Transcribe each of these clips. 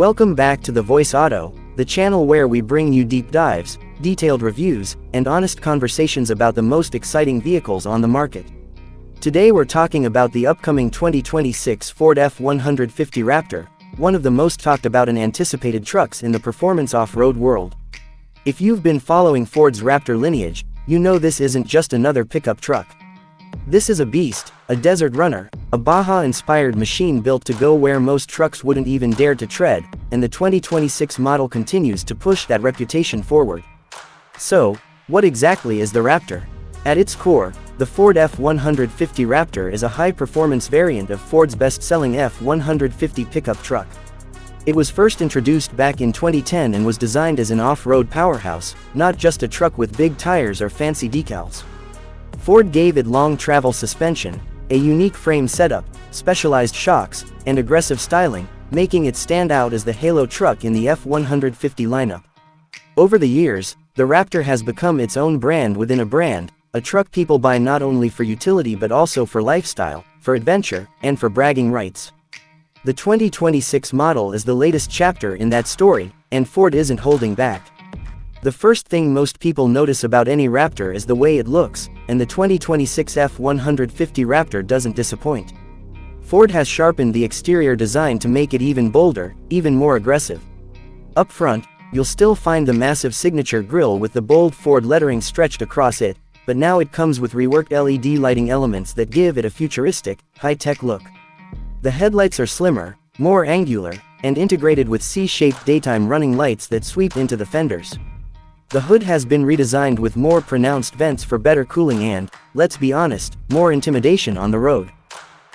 Welcome back to The Voice Auto, the channel where we bring you deep dives, detailed reviews, and honest conversations about the most exciting vehicles on the market. Today we're talking about the upcoming 2026 Ford F-150 Raptor, one of the most talked about and anticipated trucks in the performance off-road world. If you've been following Ford's Raptor lineage, you know this isn't just another pickup truck. This is a beast, a desert runner, a Baja-inspired machine built to go where most trucks wouldn't even dare to tread, and the 2026 model continues to push that reputation forward. So, what exactly is the Raptor? At its core, the Ford F-150 Raptor is a high-performance variant of Ford's best-selling F-150 pickup truck. It was first introduced back in 2010 and was designed as an off-road powerhouse, not just a truck with big tires or fancy decals. Ford gave it long travel suspension, a unique frame setup, specialized shocks, and aggressive styling, making it stand out as the halo truck in the F-150 lineup. Over the years, the Raptor has become its own brand within a brand, a truck people buy not only for utility but also for lifestyle, for adventure, and for bragging rights. The 2026 model is the latest chapter in that story, and Ford isn't holding back. The first thing most people notice about any Raptor is the way it looks, and the 2026 F-150 Raptor doesn't disappoint. Ford has sharpened the exterior design to make it even bolder, even more aggressive. Up front, you'll still find the massive signature grille with the bold Ford lettering stretched across it, but now it comes with reworked LED lighting elements that give it a futuristic, high-tech look. The headlights are slimmer, more angular, and integrated with C-shaped daytime running lights that sweep into the fenders. The hood has been redesigned with more pronounced vents for better cooling and, let's be honest, more intimidation on the road.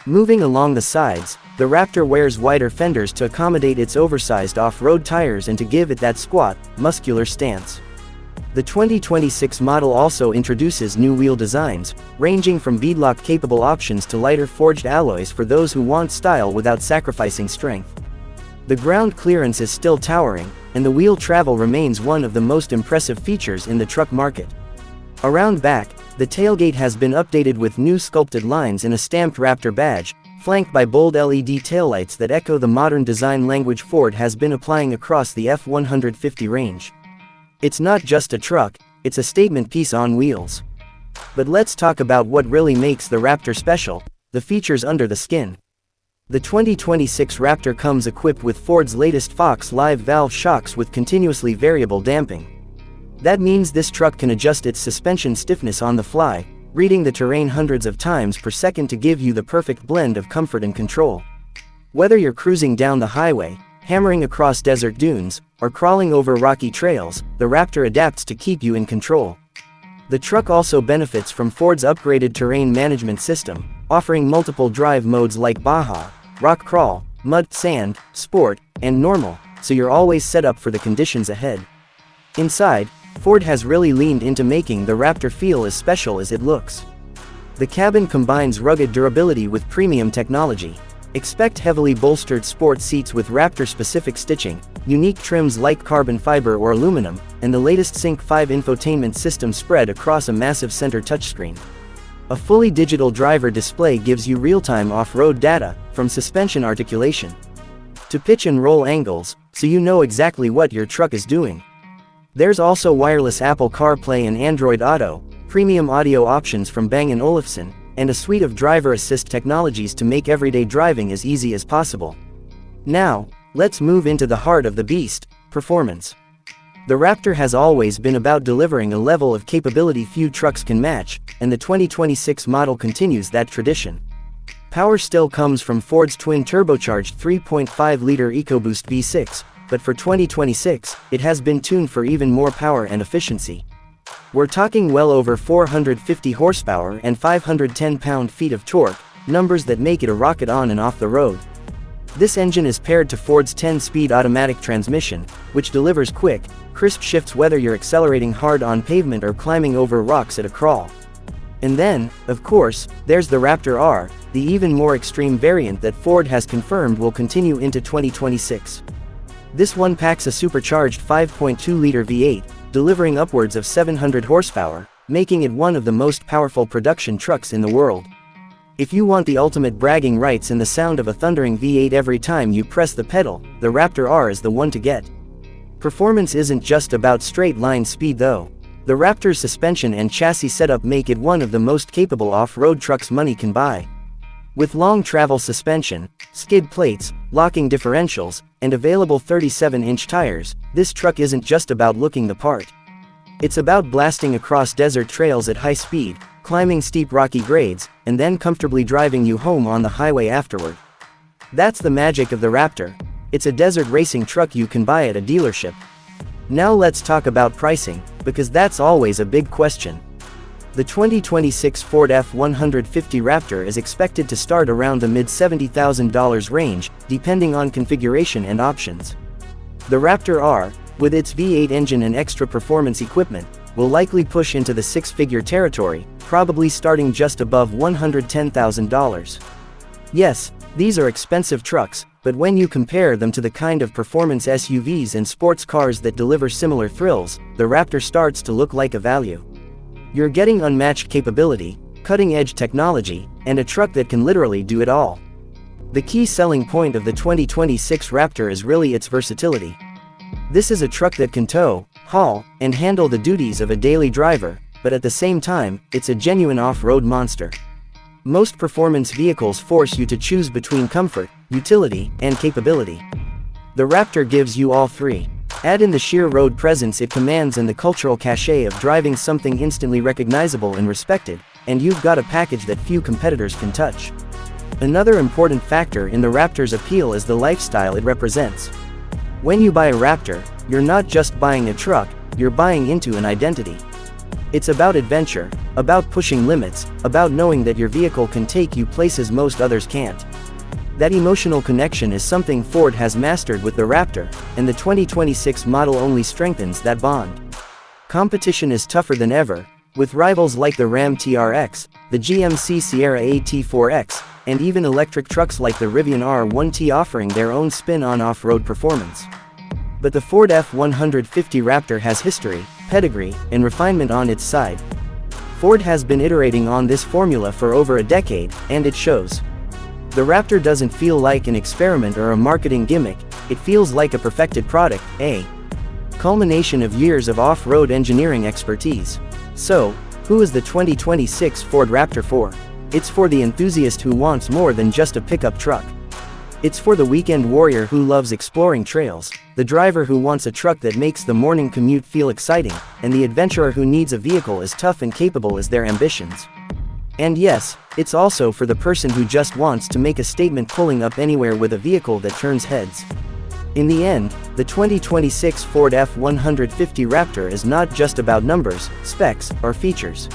Moving along the sides, the Raptor wears wider fenders to accommodate its oversized off-road tires and to give it that squat, muscular stance. The 2026 model also introduces new wheel designs, ranging from beadlock-capable options to lighter forged alloys for those who want style without sacrificing strength. The ground clearance is still towering, and the wheel travel remains one of the most impressive features in the truck market. Around back, the tailgate has been updated with new sculpted lines and a stamped Raptor badge, flanked by bold LED taillights that echo the modern design language Ford has been applying across the F-150 range. It's not just a truck, it's a statement piece on wheels. But let's talk about what really makes the Raptor special, the features under the skin. The 2026 Raptor comes equipped with Ford's latest Fox live valve shocks with continuously variable damping. That means this truck can adjust its suspension stiffness on the fly, reading the terrain hundreds of times per second to give you the perfect blend of comfort and control. Whether you're cruising down the highway, hammering across desert dunes, or crawling over rocky trails, the Raptor adapts to keep you in control. The truck also benefits from Ford's upgraded terrain management system, offering multiple drive modes like Baja, rock crawl, mud, sand, sport, and normal, so you're always set up for the conditions ahead. Inside, Ford has really leaned into making the Raptor feel as special as it looks. The cabin combines rugged durability with premium technology. Expect heavily bolstered sport seats with Raptor-specific stitching, unique trims like carbon fiber or aluminum, and the latest Sync 5 infotainment system spread across a massive center touchscreen. A fully digital driver display gives you real-time off-road data, from suspension articulation to pitch and roll angles, so you know exactly what your truck is doing. There's also wireless Apple CarPlay and Android Auto, premium audio options from Bang & Olufsen, and a suite of driver assist technologies to make everyday driving as easy as possible. Now, let's move into the heart of the beast, performance. The Raptor has always been about delivering a level of capability few trucks can match, and the 2026 model continues that tradition. Power still comes from Ford's twin-turbocharged 3.5-liter EcoBoost V6, but for 2026, it has been tuned for even more power and efficiency. We're talking well over 450 horsepower and 510 pound-feet of torque, numbers that make it a rocket on and off the road. This engine is paired to Ford's 10-speed automatic transmission, which delivers quick, crisp shifts whether you're accelerating hard on pavement or climbing over rocks at a crawl. And then, of course, there's the Raptor R, the even more extreme variant that Ford has confirmed will continue into 2026. This one packs a supercharged 5.2-liter V8, delivering upwards of 700 horsepower, making it one of the most powerful production trucks in the world. If you want the ultimate bragging rights and the sound of a thundering V8 every time you press the pedal, the Raptor R is the one to get. Performance isn't just about straight-line speed though. The Raptor's suspension and chassis setup make it one of the most capable off-road trucks money can buy. With long travel suspension, skid plates, locking differentials, and available 37-inch tires, this truck isn't just about looking the part. It's about blasting across desert trails at high speed, climbing steep rocky grades, and then comfortably driving you home on the highway afterward. That's the magic of the Raptor. It's a desert racing truck you can buy at a dealership. Now let's talk about pricing, because that's always a big question. The 2026 Ford F-150 Raptor is expected to start around the mid-$70,000 range, depending on configuration and options. The Raptor R, with its V8 engine and extra performance equipment, will likely push into the six-figure territory, probably starting just above $110,000. Yes, these are expensive trucks, but when you compare them to the kind of performance SUVs and sports cars that deliver similar thrills, the Raptor starts to look like a value. You're getting unmatched capability, cutting-edge technology, and a truck that can literally do it all. The key selling point of the 2026 Raptor is really its versatility. This is a truck that can tow, haul, and handle the duties of a daily driver, but at the same time, it's a genuine off-road monster. Most performance vehicles force you to choose between comfort, utility, and capability. The Raptor gives you all three. Add in the sheer road presence it commands and the cultural cachet of driving something instantly recognizable and respected, and you've got a package that few competitors can touch. Another important factor in the Raptor's appeal is the lifestyle it represents. When you buy a Raptor, you're not just buying a truck, you're buying into an identity. It's about adventure, about pushing limits, about knowing that your vehicle can take you places most others can't. That emotional connection is something Ford has mastered with the Raptor, and the 2026 model only strengthens that bond. Competition is tougher than ever, with rivals like the Ram TRX, the GMC Sierra AT4X, and even electric trucks like the Rivian R1T offering their own spin on off-road performance. But the Ford F-150 Raptor has history, pedigree, and refinement on its side. Ford has been iterating on this formula for over a decade, and it shows. The Raptor doesn't feel like an experiment or a marketing gimmick, it feels like a perfected product, a culmination of years of off-road engineering expertise. So, who is the 2026 Ford Raptor for? It's for the enthusiast who wants more than just a pickup truck. It's for the weekend warrior who loves exploring trails, the driver who wants a truck that makes the morning commute feel exciting, and the adventurer who needs a vehicle as tough and capable as their ambitions. And yes, it's also for the person who just wants to make a statement pulling up anywhere with a vehicle that turns heads. In the end, the 2026 Ford F-150 Raptor is not just about numbers, specs, or features.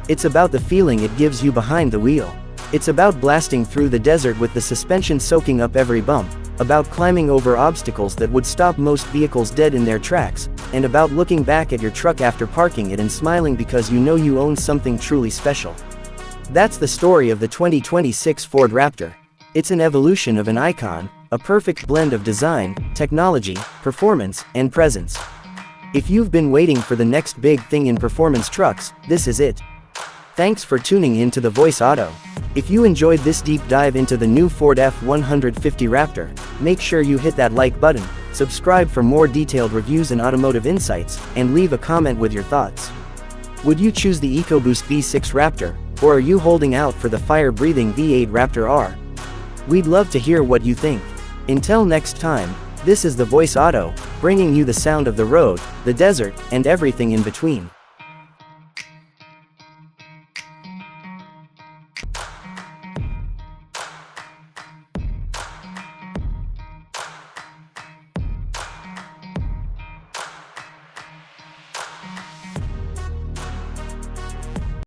It's about the feeling it gives you behind the wheel. It's about blasting through the desert with the suspension soaking up every bump, about climbing over obstacles that would stop most vehicles dead in their tracks, and about looking back at your truck after parking it and smiling because you know you own something truly special. That's the story of the 2026 Ford Raptor. It's an evolution of an icon, a perfect blend of design, technology, performance, and presence. If you've been waiting for the next big thing in performance trucks, this is it. Thanks for tuning in to The Voice Auto. If you enjoyed this deep dive into the new Ford F-150 Raptor, make sure you hit that like button, subscribe for more detailed reviews and automotive insights, and leave a comment with your thoughts. Would you choose the EcoBoost V6 Raptor, or are you holding out for the fire-breathing V8 Raptor R? We'd love to hear what you think. Until next time, this is The Voice Auto, bringing you the sound of the road, the desert, and everything in between.